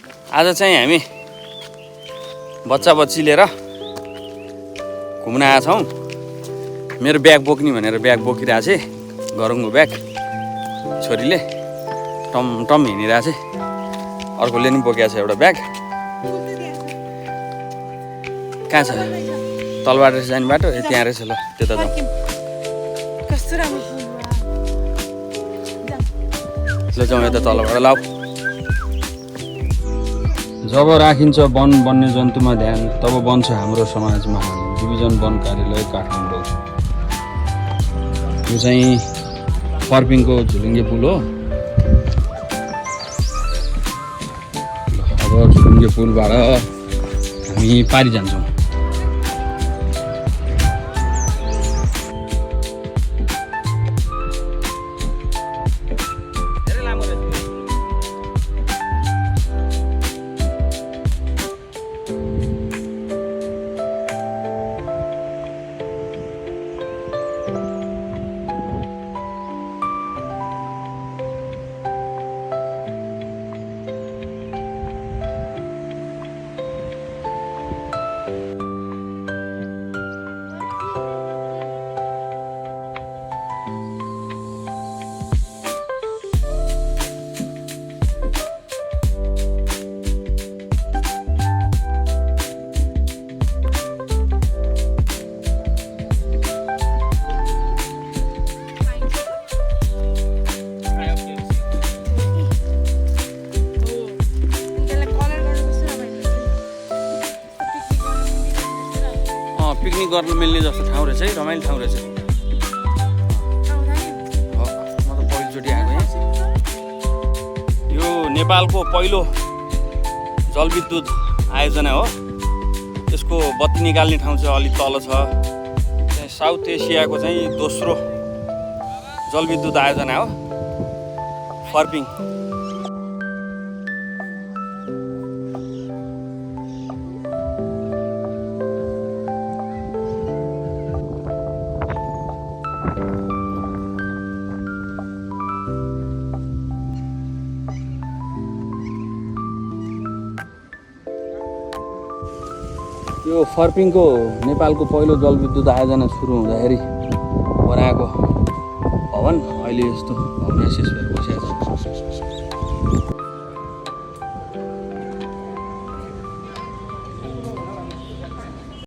आज चाहिँ हामी बच्चा बच्ची लिएर घुम्न आएका छौँ। मेरो ब्याग बोक्ने भनेर ब्याग बोकिरहेको थिएँ, गरुङको ब्याग। छोरीले टम टम हिँडिरहेको थिएँ, अर्कोले नि बोकेको छ एउटा ब्याग। कहाँ छ? तलबाट रहेछ जाने बाटो, त्यहाँ रहेछ। ल त्यता जाउँ। ल जाउँ यता तलबाट। लाऊ। जब राखिन्छ वन वन्यजन्तुमा ध्यान, तब बन्छ हाम्रो समाज महान। डिभिजन वन कार्यालय काठमाडौँ। यो चाहिँ फर्पिङको झुलुङ्गे पुल हो। अब झुलुङ्गे पुलबाट हामी पारि जान्छौँ। पिकनिक गर्न मिल्ने जस्तो ठाउँ रहेछ है, रमाइलो ठाउँ रहेछ। म त पहिलोचोटि आएको यहाँ। यो नेपालको पहिलो जलविद्युत आयोजना हो। यसको बत्ती निकाल्ने ठाउँ चाहिँ अलिक तल छ। त्यहाँ साउथ एसियाको चाहिँ दोस्रो जलविद्युत आयोजना हो फर्पिङ। यो फर्पिङको नेपालको पहिलो जलविद्युत आयोजना सुरु हुँदाखेरि बनाएको भवन अहिले यस्तो भग्नाशेष भएर बसेको छ।